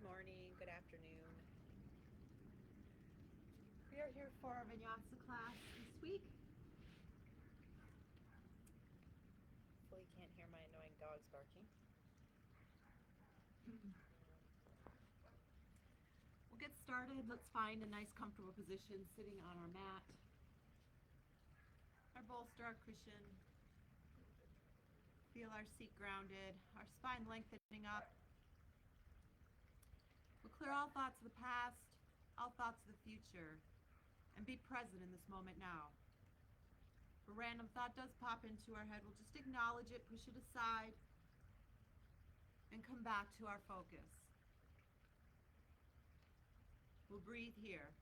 Good morning, good afternoon. We are here for our Vinyasa class this week. Hopefully you can't hear my annoying dogs barking. We'll get started. Let's find a nice comfortable position sitting on our mat. Our bolster, our cushion. Feel our seat grounded, our spine lengthening up. We'll clear all thoughts of the past, all thoughts of the future, and be present in this moment now. If a random thought does pop into our head, we'll just acknowledge it, push it aside, and come back to our focus. We'll breathe here.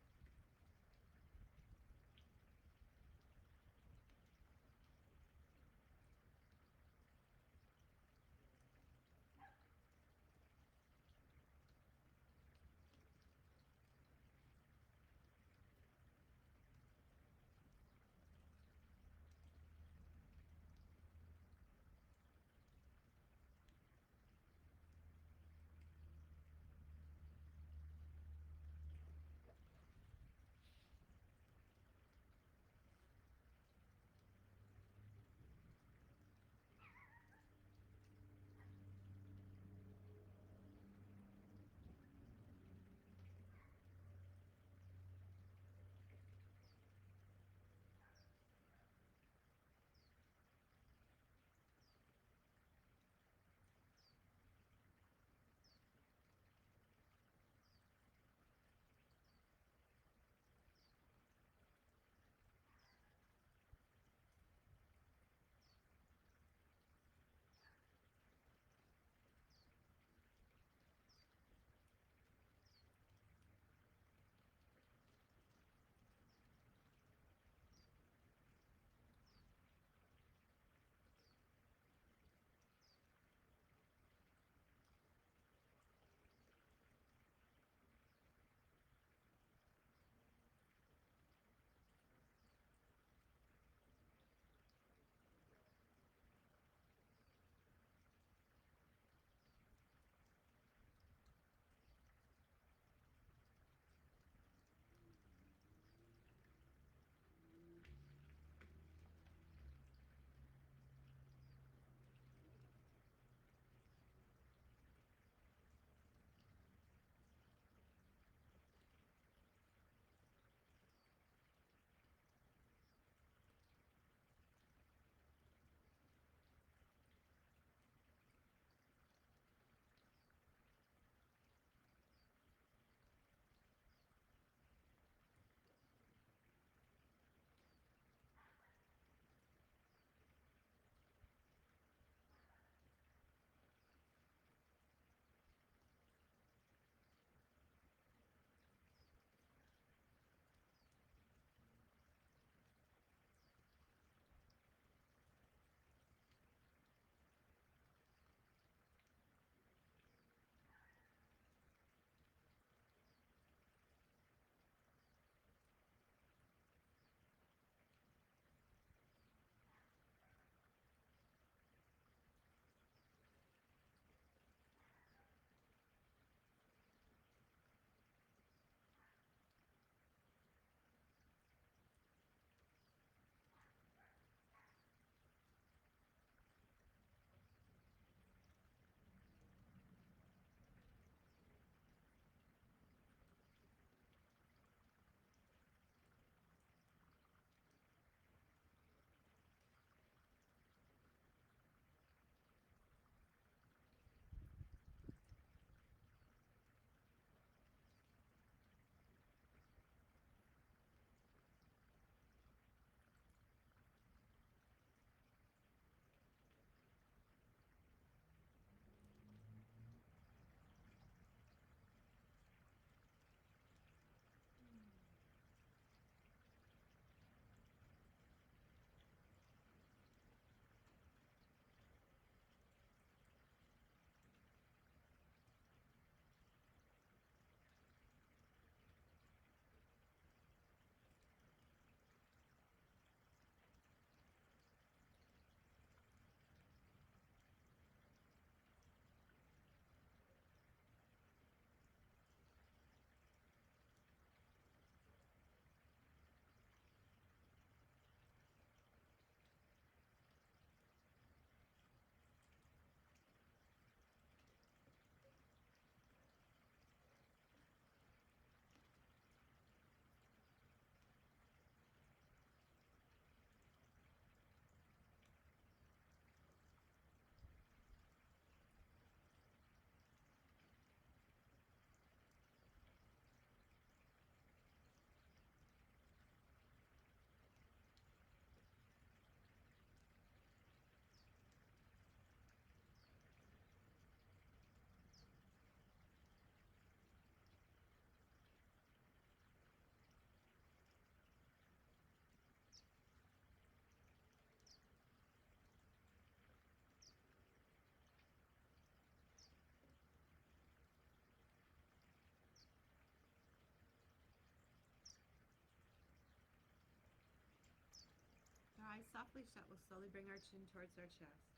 eyes softly shut, we'll slowly bring our chin towards our chest.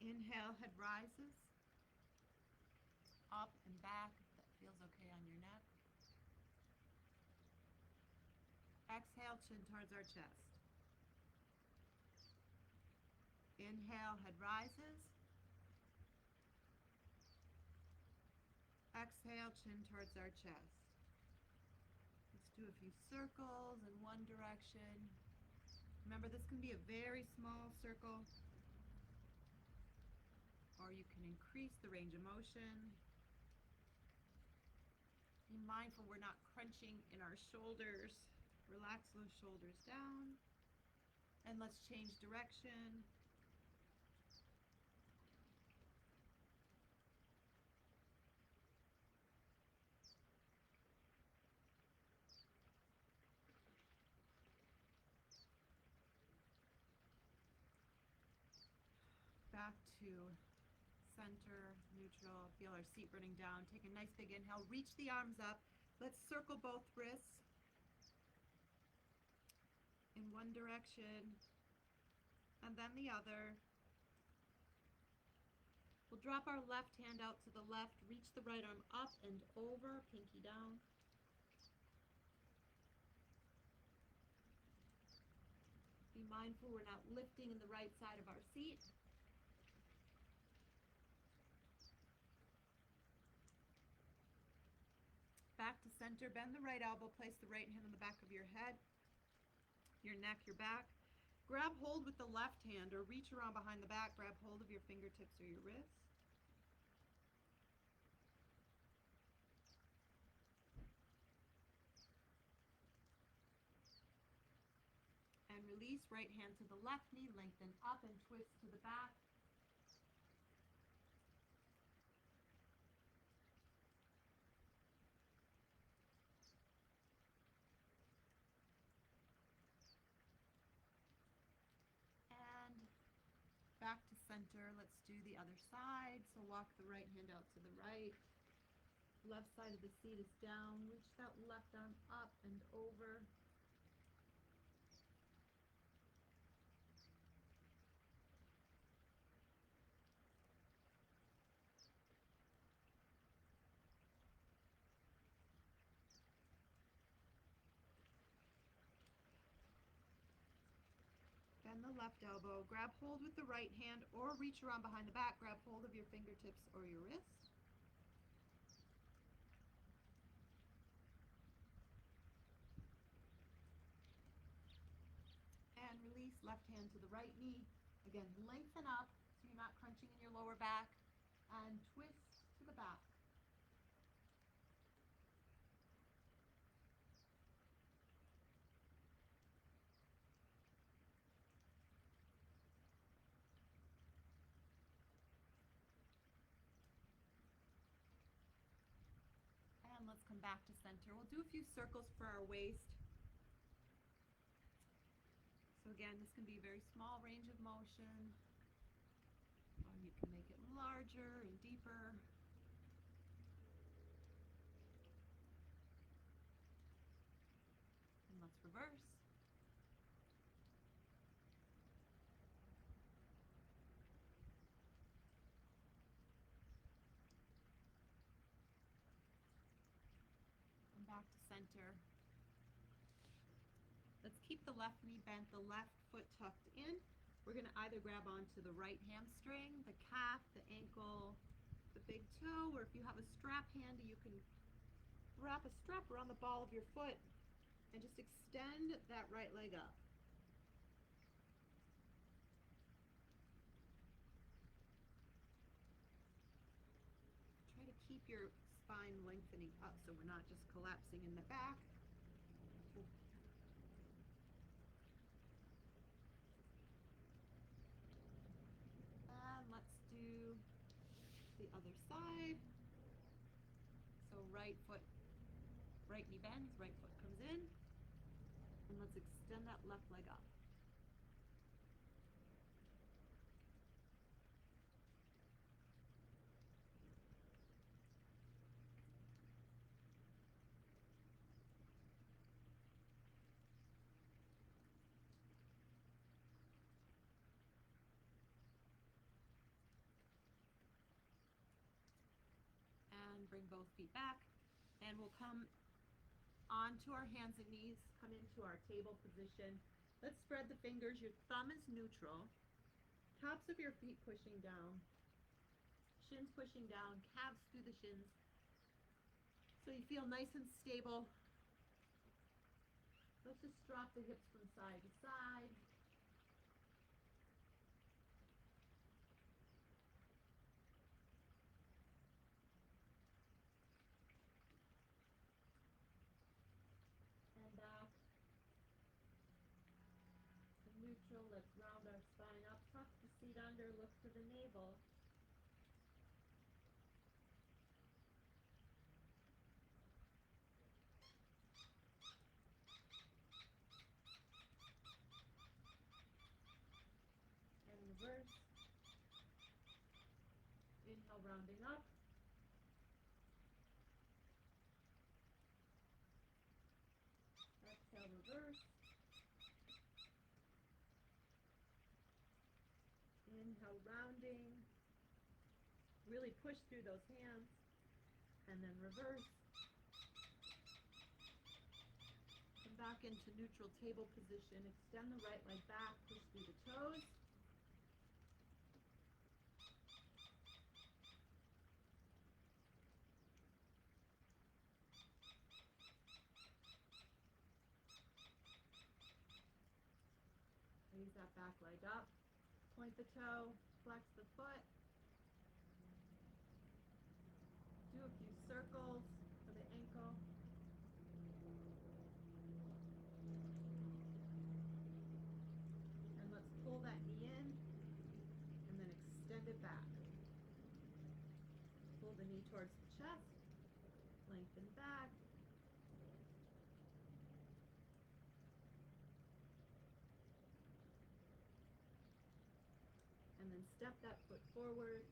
Inhale, head rises. Up and back, if that feels okay on your neck. Exhale, chin towards our chest. Inhale, head rises. Exhale, chin towards our chest. Let's do a few circles in one direction. Remember, this can be a very small circle, or you can increase the range of motion. Be mindful we're not crunching in our shoulders. Relax those shoulders down. And let's change direction. Back to center, neutral. Feel our seat running down. Take a nice big inhale. Reach the arms up. Let's circle both wrists in one direction and then the other. We'll drop our left hand out to the left. Reach the right arm up and over, pinky down. Be mindful we're not lifting in the right side of our seat. Back to center, bend the right elbow, place the right hand on the back of your head, your neck, your back. Grab hold with the left hand or reach around behind the back, grab hold of your fingertips or your wrists. And release, right hand to the left knee, lengthen up and twist to the back. Back to center. Let's do the other side. So walk the right hand out to the right. Left side of the seat is down. Reach that left arm up and over. Bend the left elbow, grab hold with the right hand or reach around behind the back, grab hold of your fingertips or your wrist. And release, left hand to the right knee. Again, lengthen up so you're not crunching in your lower back and twist to the back. And let's come back to center. We'll do a few circles for our waist. So again, this can be a very small range of motion, or you can make it larger and deeper. And let's reverse. And back to center. Let's keep the left knee bent, the left foot tucked in. We're going to either grab onto the right hamstring, the calf, the ankle, the big toe, or if you have a strap handy, you can wrap a strap around the ball of your foot and just extend that right leg up. Try to keep your spine lengthening up so we're not just collapsing in the back. And let's do the other side. So right foot, right knee bends, right foot comes in. And let's extend that left leg up. Bring both feet back, and we'll come onto our hands and knees, come into our table position. Let's spread the fingers. Your thumb is neutral. Tops of your feet pushing down. Shins pushing down, calves through the shins. So you feel nice and stable. Let's just drop the hips from side to side. And back. And neutral, let's round our spine up, tuck the seat under, look to the navel. And reverse. Inhale, rounding up. Exhale, reverse. Inhale, rounding. Really push through those hands. And then reverse. Come back into neutral table position. Extend the right leg back. Push through the toes. Raise that back leg up. Point the toe. Flex the foot. Do a few circles for the ankle. And let's pull that knee in and then extend it back. Pull the knee towards the chest. Lengthen back. And then step that foot forward.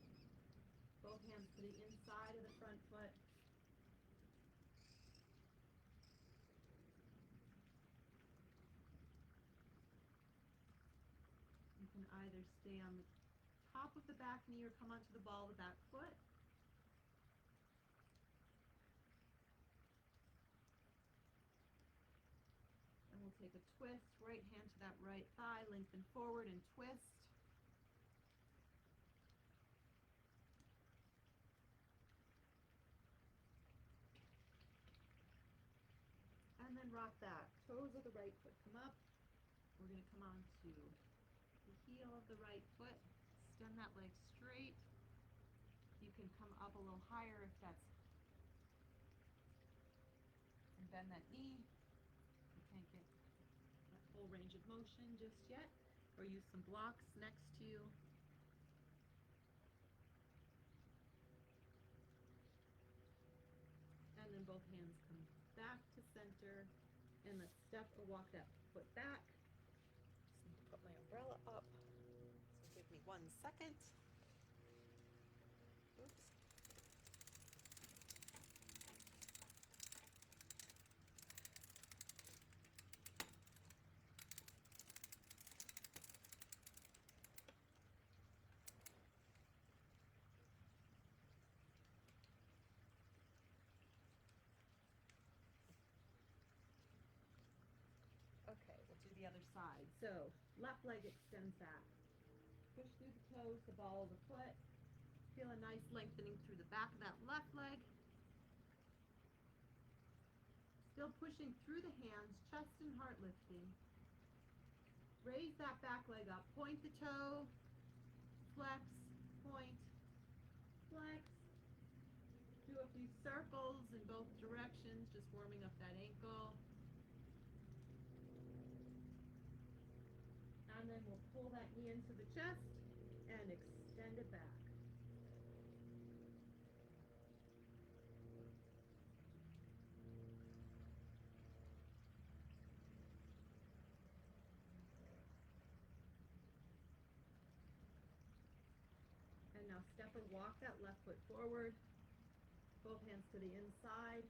Both hands to the inside of the front foot. You can either stay on the top of the back knee or come onto the ball of the back foot. And we'll take a twist, right hand to that right thigh, lengthen forward and twist. And then rock back. Toes of the right foot come up. We're going to come on to the heel of the right foot. Extend that leg straight. You can come up a little higher if that's, and bend that knee. You can't get that full range of motion just yet. Or use some blocks next to you. And then both hands come back to center. And let's step or walk that foot back. Just need to put my umbrella up. So give me 1 second. Oops. Okay, we'll do the other side. So, left leg extends back. Push through the toes, the ball of the foot. Feel a nice lengthening through the back of that left leg. Still pushing through the hands, chest and heart lifting. Raise that back leg up. Point the toe. Flex, point, flex. Do a few circles in both directions, just warming up that ankle. And then we'll pull that knee into the chest and extend it back. And now step or walk that left foot forward. Both hands to the inside.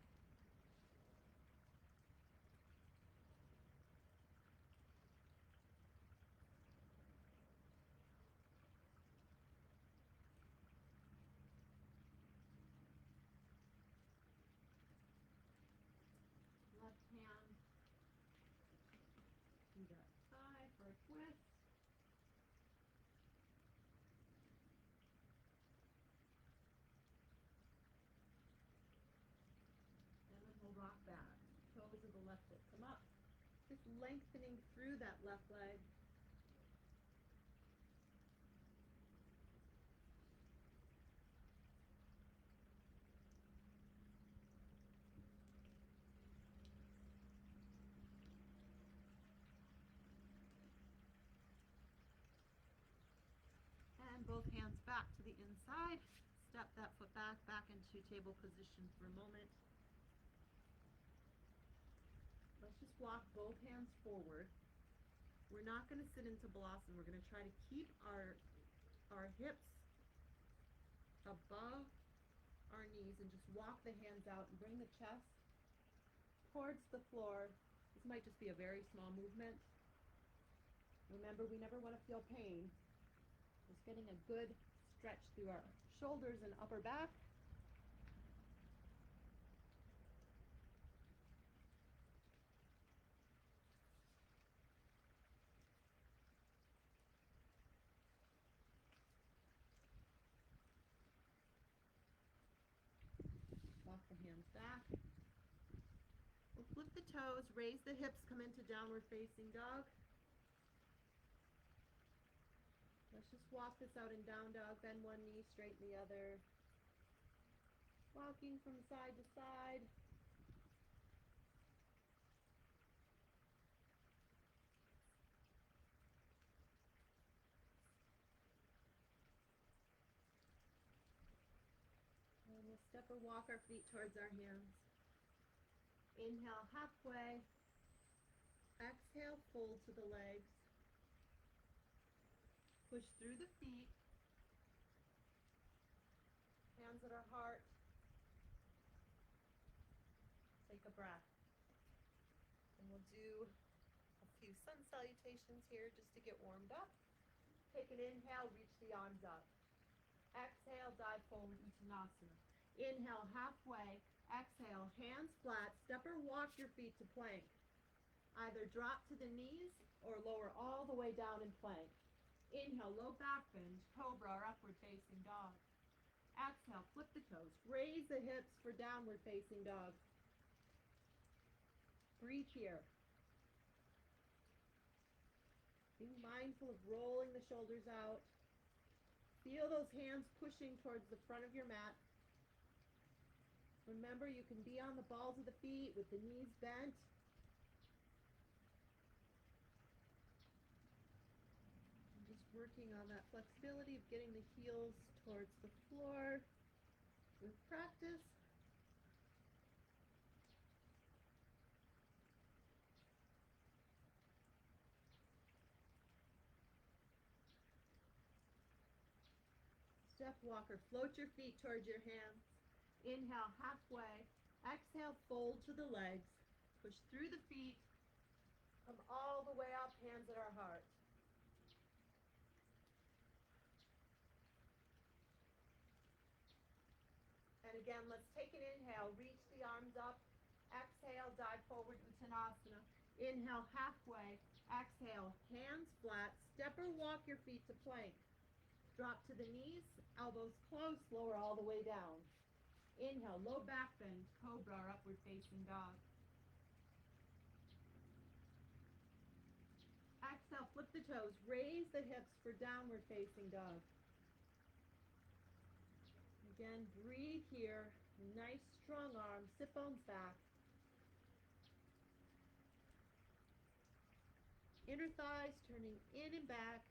Just lengthening through that left leg. And both hands back to the inside. Step that foot back into table position for a moment. Let's just walk both hands forward. We're not going to sit into Balasana. We're going to try to keep our hips above our knees and just walk the hands out and bring the chest towards the floor. This might just be a very small movement. Remember, we never want to feel pain. Just getting a good stretch through our shoulders and upper back. Walk the hands back. We'll flip the toes, raise the hips, come into downward facing dog. Let's just walk this out in down dog. Bend one knee, straighten the other. Walking from side to side. And we'll step or walk our feet towards our hands. Inhale halfway. Exhale, fold to the legs. Push through the feet. Hands at our heart. Take a breath. And we'll do a few sun salutations here just to get warmed up. Take an inhale, reach the arms up. Exhale, dive forward, Uttanasana. Inhale halfway. Exhale, hands flat. Step or walk your feet to plank. Either drop to the knees or lower all the way down in plank. Inhale, low back bend, cobra or upward facing dog. Exhale, flip the toes. Raise the hips for downward facing dog. Breathe here. Being mindful of rolling the shoulders out. Feel those hands pushing towards the front of your mat. Remember, you can be on the balls of the feet with the knees bent. And just working on that flexibility of getting the heels towards the floor with practice. Step walker, float your feet towards your hands. Inhale halfway. Exhale, fold to the legs. Push through the feet. Come all the way up, hands at our heart. And again, let's take an inhale. Reach the arms up. Exhale, dive forward, Uttanasana. Inhale halfway. Exhale, hands flat. Step or walk your feet to plank. Drop to the knees, elbows close, lower all the way down. Inhale, low back bend, cobra or upward facing dog. Exhale, flip the toes, raise the hips for downward facing dog. Again, breathe here. Nice strong arms, sit bones back. Inner thighs turning in and back.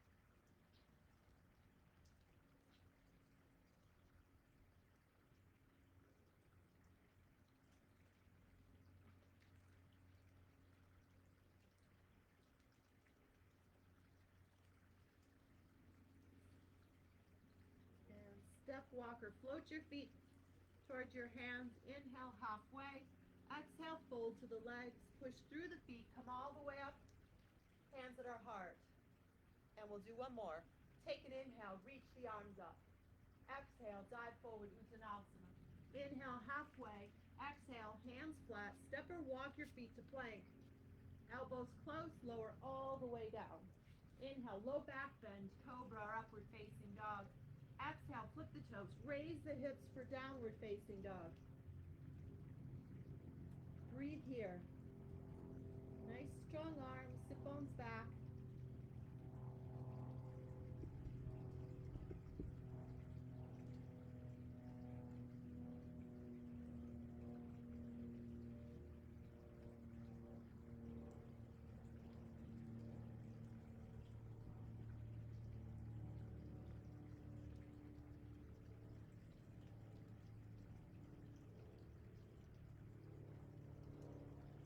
Step walker, float your feet towards your hands. Inhale halfway. Exhale, fold to the legs. Push through the feet. Come all the way up. Hands at our heart. And we'll do one more. Take an inhale. Reach the arms up. Exhale, dive forward, Uttanasana. Inhale halfway. Exhale, hands flat. Step or walk your feet to plank. Elbows close. Lower all the way down. Inhale, low back bend, cobra or upward facing dog. Exhale, flip the toes. Raise the hips for downward facing dog. Breathe here. Nice Strong arms, sit bones back.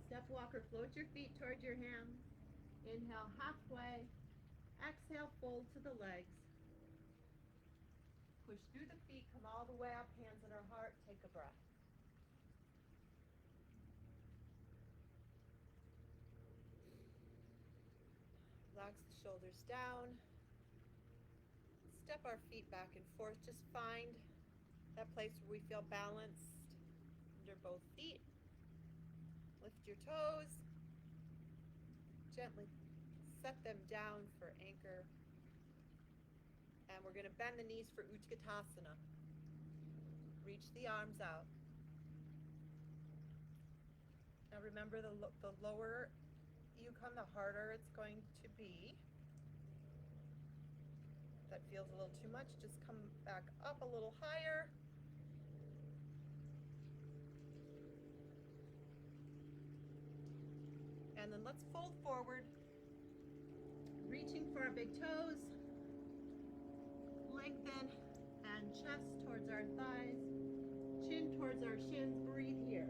Step walker, float your feet towards your hands. Inhale halfway. Exhale, fold to the legs. Push through the feet, come all the way up, hands at our heart, take a breath. Relax the shoulders down. Step our feet back and forth. Just find that place where we feel balanced under both feet. Lift your toes. Gently set them down for anchor. And we're going to bend the knees for Utkatasana. Reach the arms out. Now remember, the lower you come, the harder it's going to be. If that feels a little too much, just come back up a little higher. And then let's fold forward, reaching for our big toes. Lengthen and chest towards our thighs, chin towards our shins. Breathe here.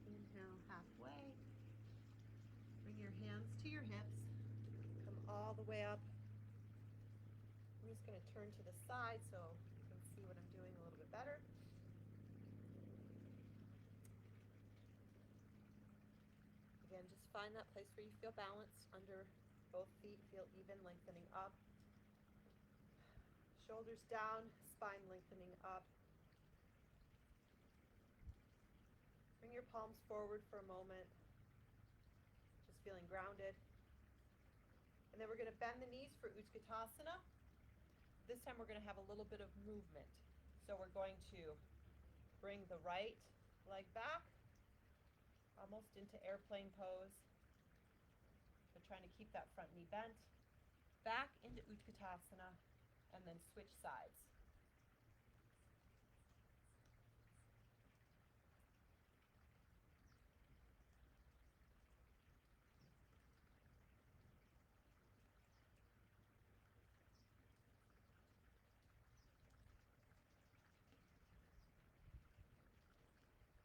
Inhale halfway. Bring your hands to your hips. Come all the way up. I'm just going to turn to the side so you can see what I'm doing a little bit better. Again, just find that place where you feel balanced under both feet. Feel even, lengthening up. Shoulders down, spine lengthening up. Bring your palms forward for a moment. Just feeling grounded. And then we're going to bend the knees for Utkatasana. This time we're going to have a little bit of movement. So we're going to bring the right leg back, almost into airplane pose. So trying to keep that front knee bent. Back into Utkatasana, and then switch sides.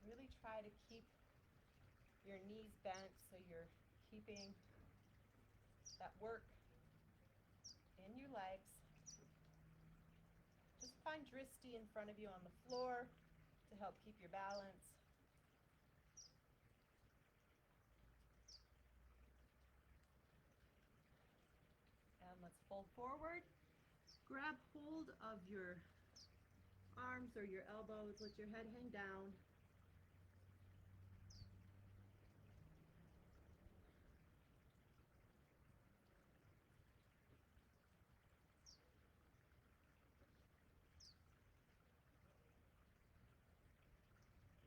Really try to keep your knees bent so you're keeping that work in your legs. Just find drishti in front of you on the floor to help keep your balance. And let's fold forward. Grab hold of your arms or your elbows. Let your head hang down.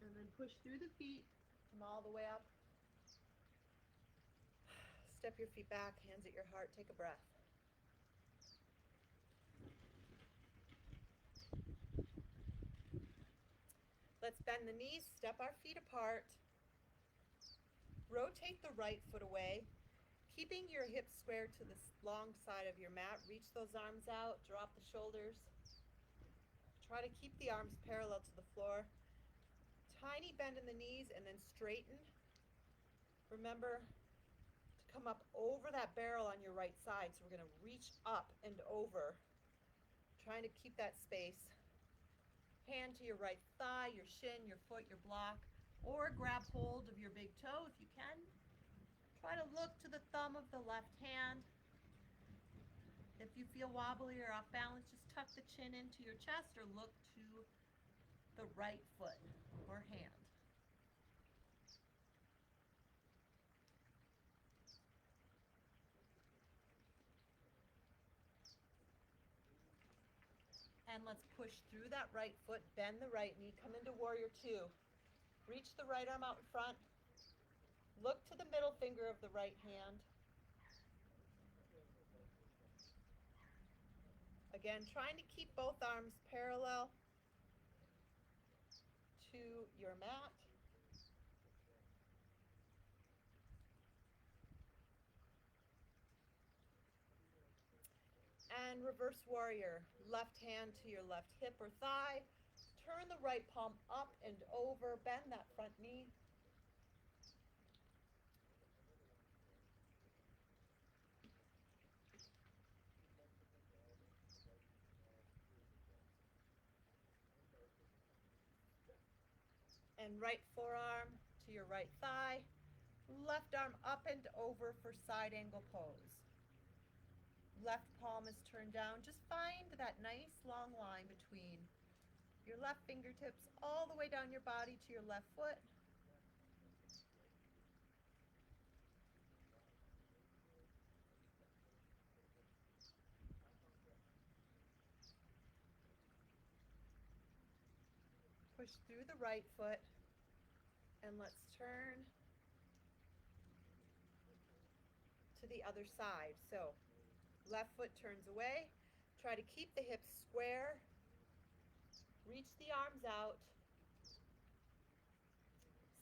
And then push through the feet, come all the way up. Step your feet back, hands at your heart, take a breath. Let's bend the knees, step our feet apart. Rotate the right foot away, keeping your hips square to the long side of your mat. Reach those arms out, drop the shoulders. Try to keep the arms parallel to the floor. Tiny bend in the knees and then straighten. Remember to come up over that barrel on your right side. So we're going to reach up and over, trying to keep that space. Hand to your right thigh, your shin, your foot, your block, or grab hold of your big toe if you can. Try to look to the thumb of the left hand. If you feel wobbly or off balance, just tuck the chin into your chest or look to the right foot or hand. And let's push through that right foot, bend the right knee, come into warrior two. Reach the right arm out in front. Look to the middle finger of the right hand. Again, trying to keep both arms parallel to your mat. And reverse warrior. Left hand to your left hip or thigh. Turn the right palm up and over. Bend that front knee. And right forearm to your right thigh. Left arm up and over for side angle pose. Left palm is turned down. Just find that nice long line between your left fingertips all the way down your body to your left foot. Push through the right foot and let's turn to the other side. So left foot turns away. Try to keep the hips square. Reach the arms out.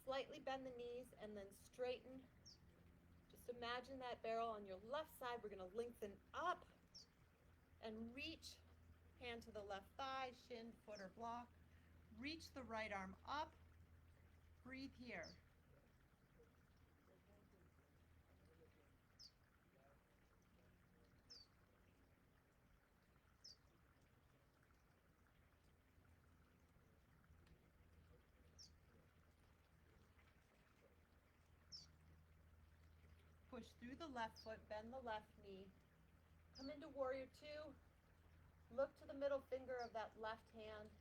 Slightly bend the knees and then straighten. Just imagine that barrel on your left side. We're going to lengthen up and reach. Hand to the left thigh, shin, foot, or block. Reach the right arm up. Breathe here. Push through the left foot, bend the left knee. Come into warrior two. Look to the middle finger of that left hand.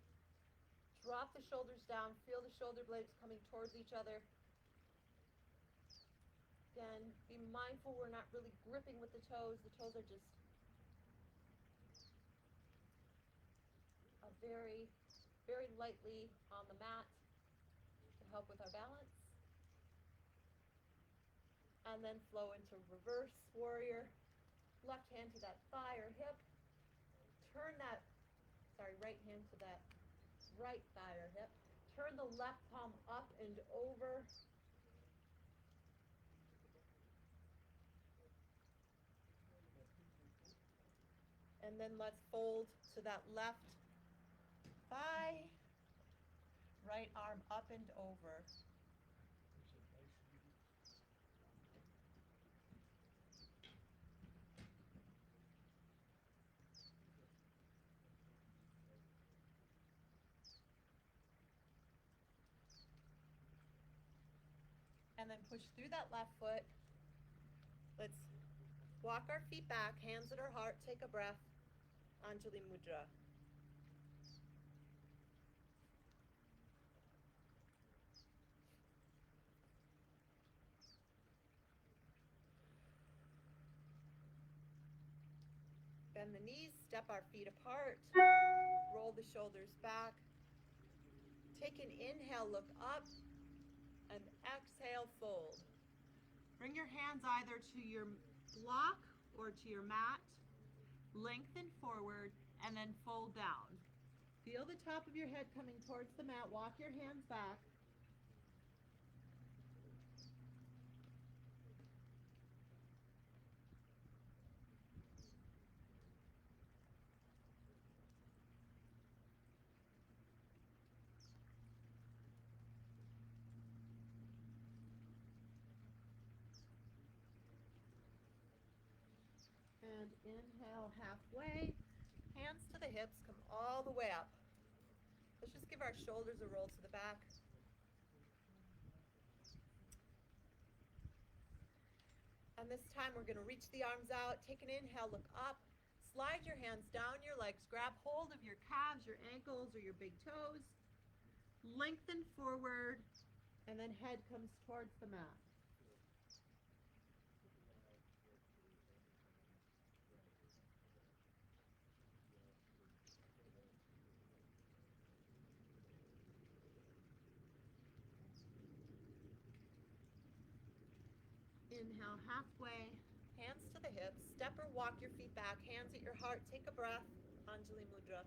Drop the shoulders down. Feel the shoulder blades coming towards each other. Again, be mindful we're not really gripping with the toes. The toes are just very, very lightly on the mat to help with our balance. And then flow into reverse warrior. Left hand to that thigh or hip. Turn that, right hand to that right thigh or hip. Turn the left palm up and over. And then let's fold to that left thigh. Right arm up and over. And then push through that left foot. Let's walk our feet back, hands at our heart, take a breath. Anjali Mudra. Bend the knees, step our feet apart, roll the shoulders back. Take an inhale, look up, and exhale, fold. Bring your hands either to your block or to your mat. Lengthen forward and then fold down. Feel the top of your head coming towards the mat. Walk your hands back. And inhale halfway. Hands to the hips, come all the way up. Let's just give our shoulders a roll to the back. And this time we're going to reach the arms out. Take an inhale, look up. Slide your hands down your legs. Grab hold of your calves, your ankles, or your big toes. Lengthen forward, and then head comes towards the mat. Inhale halfway, hands to the hips. Step or walk your feet back, hands at your heart. Take a breath. Anjali Mudra.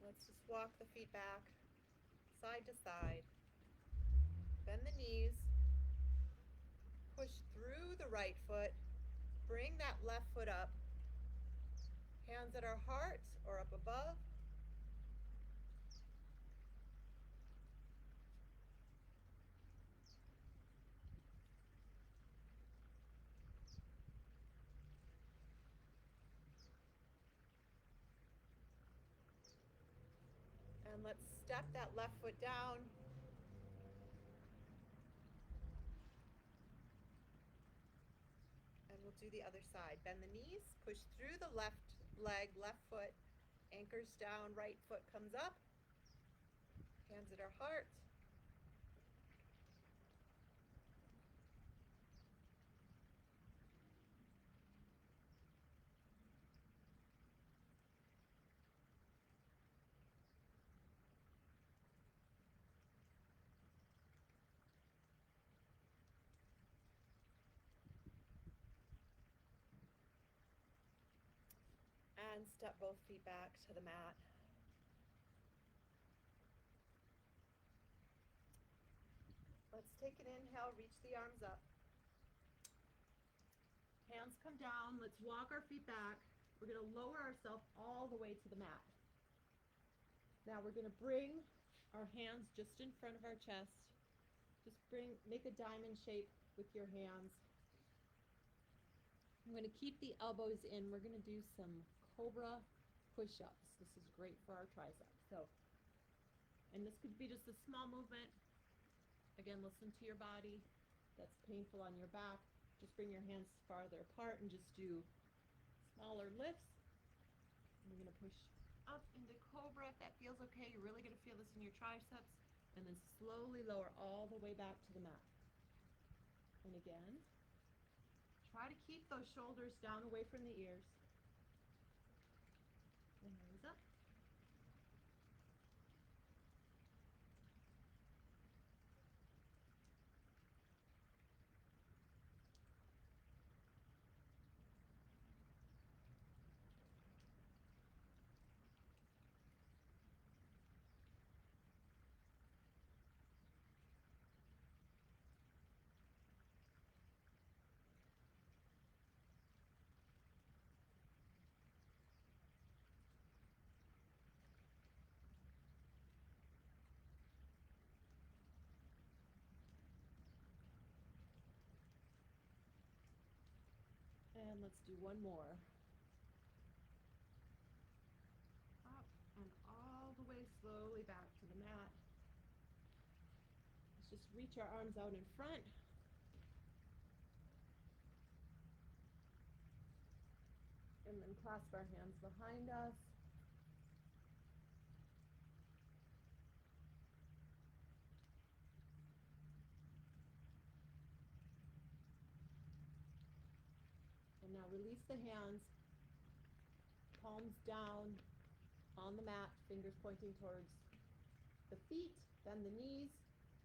Let's just walk the feet back, side to side. Bend the knees. Push through the right foot. Bring that left foot up. Hands at our heart or up above. And let's step that left foot down. And we'll do the other side. Bend the knees, push through the left leg, left foot, anchors down, right foot comes up. Hands at our heart. And step both feet back to the mat. Let's take an inhale, reach the arms up. Hands come down, let's walk our feet back. We're gonna lower ourselves all the way to the mat. Now we're gonna bring our hands just in front of our chest. Just make a diamond shape with your hands. I'm gonna keep the elbows in. We're gonna do some cobra push-ups. This is great for our triceps. And this could be just a small movement. Again, listen to your body. That's painful on your back. Just bring your hands farther apart and just do smaller lifts. And we're gonna push up into cobra if that feels okay. You're really gonna feel this in your triceps. And then slowly lower all the way back to the mat. And again, try to keep those shoulders down away from the ears. And raise up. And let's do one more. Up and all the way slowly back to the mat. Let's just reach our arms out in front. And then clasp our hands behind us. And now release the hands, palms down on the mat, fingers pointing towards the feet, bend the knees.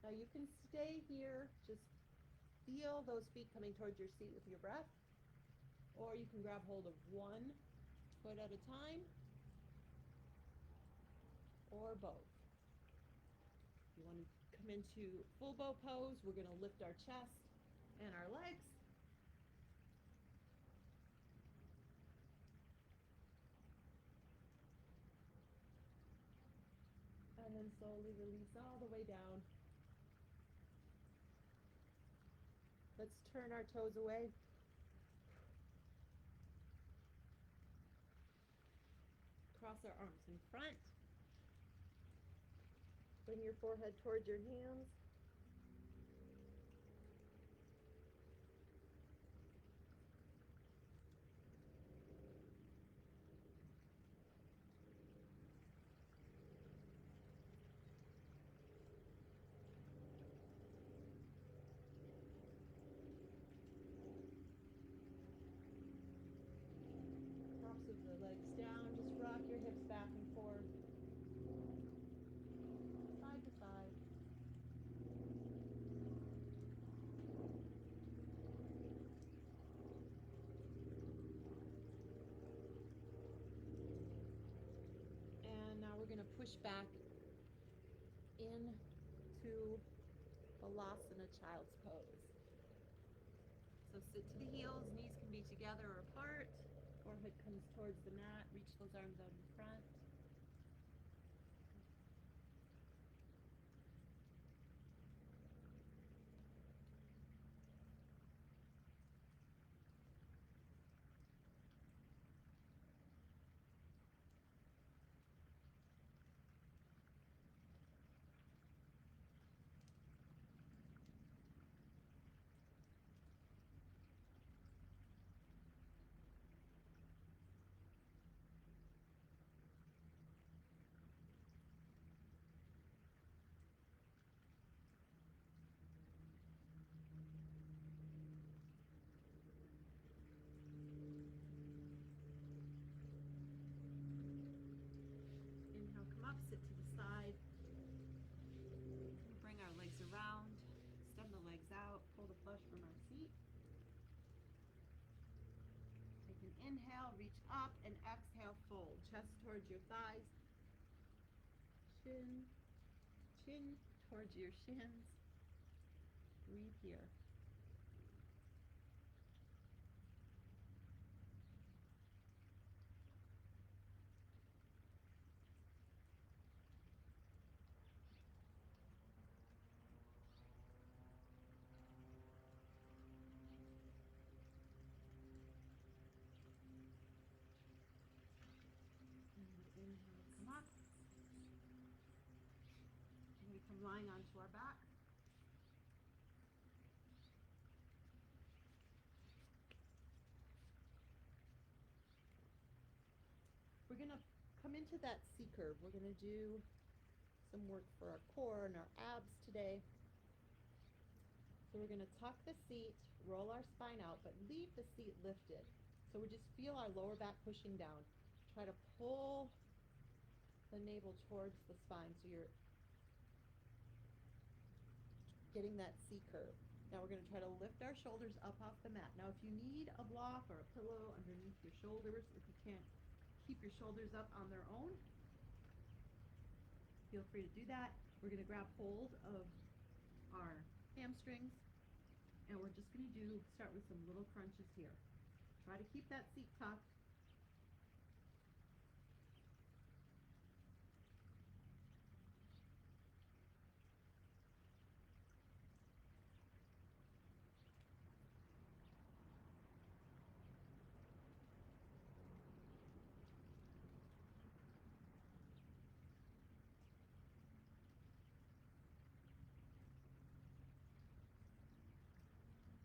Now you can stay here, just feel those feet coming towards your seat with your breath, or you can grab hold of one foot at a time, or both. If you want to come into full bow pose, we're going to lift our chest and our legs. And then slowly release all the way down. Let's turn our toes away. Cross our arms in front. Bring your forehead towards your hands. push back into Vinyasa Child's Pose. So sit to the heels, knees can be together or apart, forehead comes towards the mat, reach those arms out in front. Inhale, come up, sit to the side. Bring our legs around, extend the legs out, pull the flush from our seat. Take an inhale, reach up, and exhale, fold. Chest towards your thighs. Chin towards your shins. Breathe here. Inhale, come up. We're going to come lying onto our back. We're going to come into that C curve. We're going to do some work for our core and our abs today. So we're going to tuck the seat, roll our spine out, but leave the seat lifted. So we just feel our lower back pushing down. Try to pull the navel towards the spine so you're getting that C curve. Now we're going to try to lift our shoulders up off the mat. Now if you need a block or a pillow underneath your shoulders, if you can't keep your shoulders up on their own, feel free to do that. We're going to grab hold of our hamstrings, and we're just going to start with some little crunches here. Try to keep that seat tucked.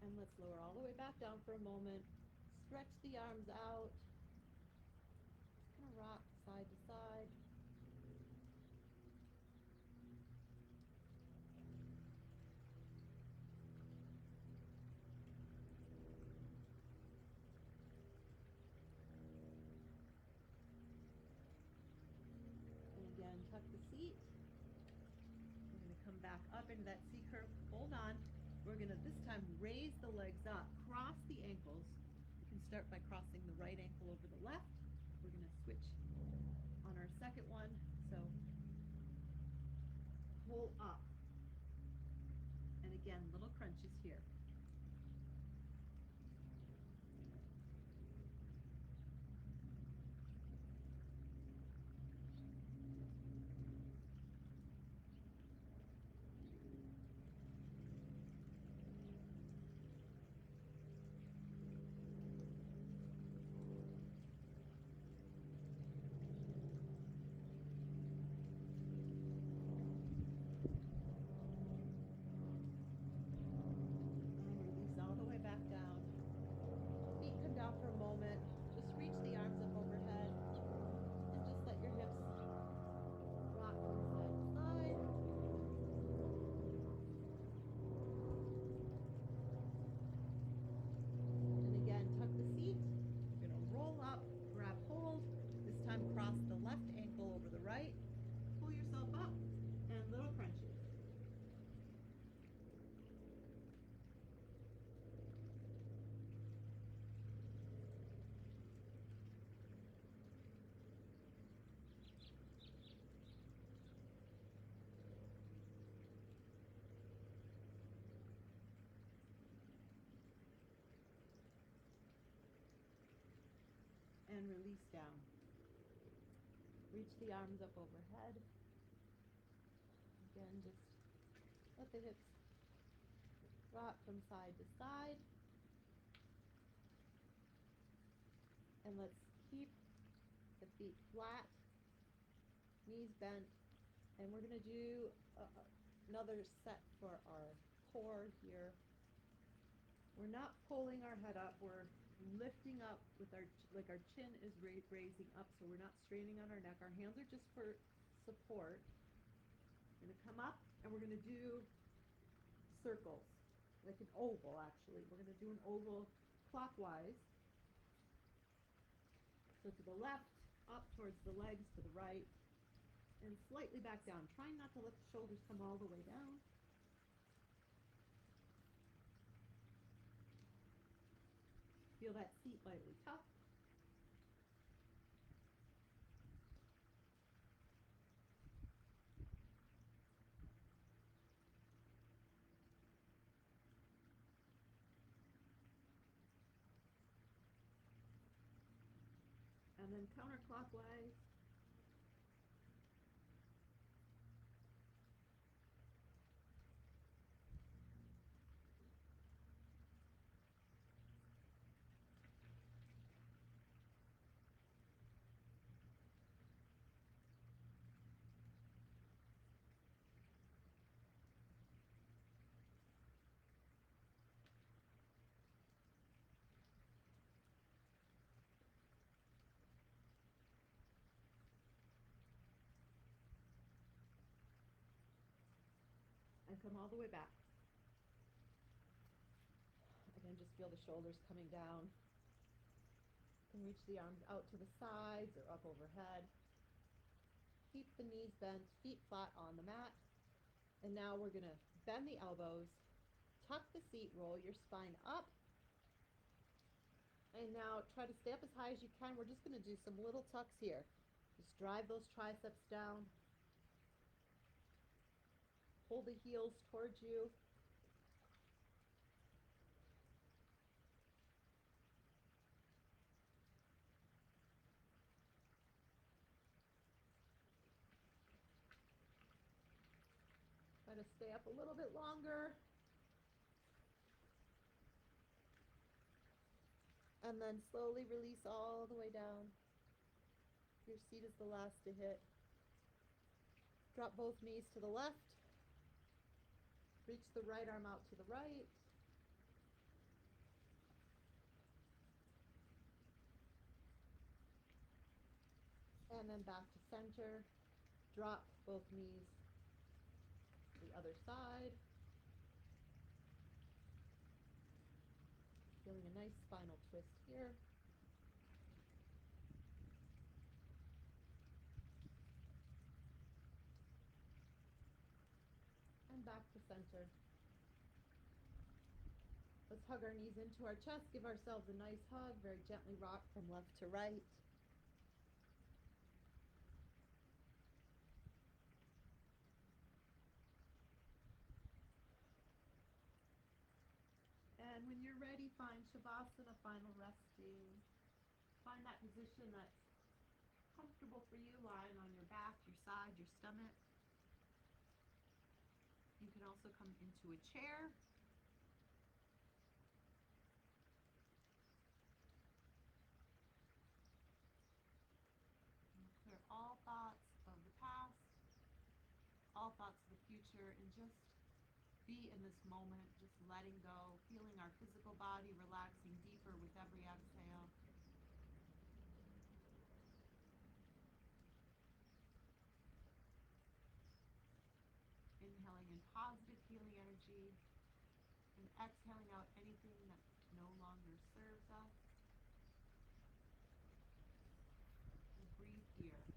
And let's lower all the way back down for a moment. Stretch the arms out. Just kind of rock side to side. And again, tuck the seat. We're going to come back up into that C curve. Hold on. We're going to this time raise the legs up, cross the ankles. You can start by crossing the right ankle over the left. We're going to switch on our second one. So pull up. And again, little crunches here. and release down. Reach the arms up overhead. Again, just let the hips rock from side to side. And let's keep the feet flat, knees bent, and we're going to do another set for our core here. We're not pulling our head up, we're lifting up with our chin is raising up, so we're not straining on our neck. Our hands are just for support. We're going to come up and we're going to do circles, like an oval actually. We're going to do an oval clockwise. So to the left, up towards the legs, to the right, and slightly back down. Trying not to let the shoulders come all the way down. Feel that seat lightly tucked. And then counterclockwise. And come all the way back. Again, just feel the shoulders coming down. You can reach the arms out to the sides or up overhead. Keep the knees bent, feet flat on the mat. And now we're going to bend the elbows, tuck the seat, roll your spine up. And now try to stay up as high as you can. We're just going to do some little tucks here. Just drive those triceps down. Pull the heels towards you. Try to stay up a little bit longer. And then slowly release all the way down. Your seat is the last to hit. Drop both knees to the left. Reach the right arm out to the right. And then back to center. Drop both knees to the other side. Feeling a nice spinal twist here. And back to center. Let's hug our knees into our chest. Give ourselves a nice hug. Very gently rock from left to right. And when you're ready, find Shavasana, final resting. Find that position that's comfortable for you, lying on your back, your side, your stomach. You can also come into a chair. And clear all thoughts of the past, all thoughts of the future, and just be in this moment, just letting go, feeling our physical body relaxing deeper with every exhale. Inhaling in positive healing energy and exhaling out anything that no longer serves us. And breathe here.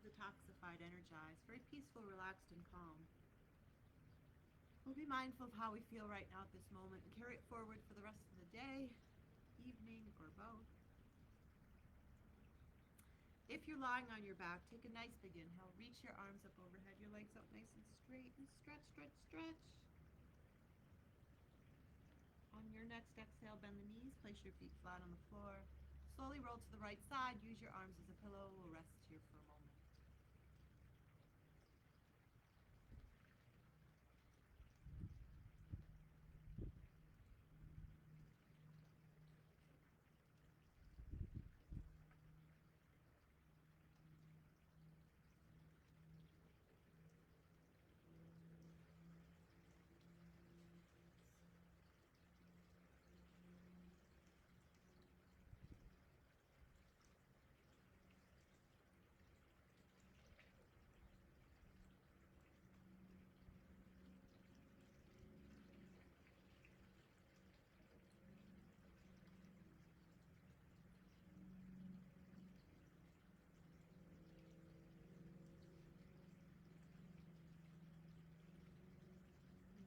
detoxified, energized, very peaceful, relaxed, and calm. We'll be mindful of how we feel right now at this moment and carry it forward for the rest of the day, evening, or both. If you're lying on your back, take a nice big inhale. Reach your arms up overhead, your legs up nice and straight, and stretch, stretch, stretch. On your next exhale, bend the knees, place your feet flat on the floor. Slowly roll to the right side, use your arms as a pillow. We'll rest here for a moment.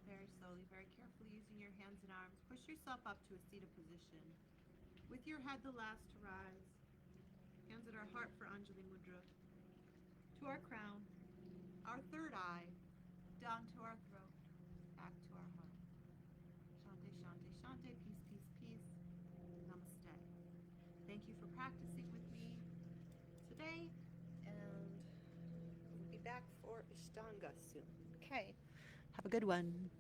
Very slowly, very carefully, using your hands and arms, push yourself up to a seated position. With your head the last to rise, hands at our heart for Anjali Mudra, to our crown, our third eye, down to our throat, back to our heart. Shante, shante, shante, peace, peace, peace. Namaste. Thank you for practicing with me today, and we'll be back for Ishtanga soon. Okay, have a good one.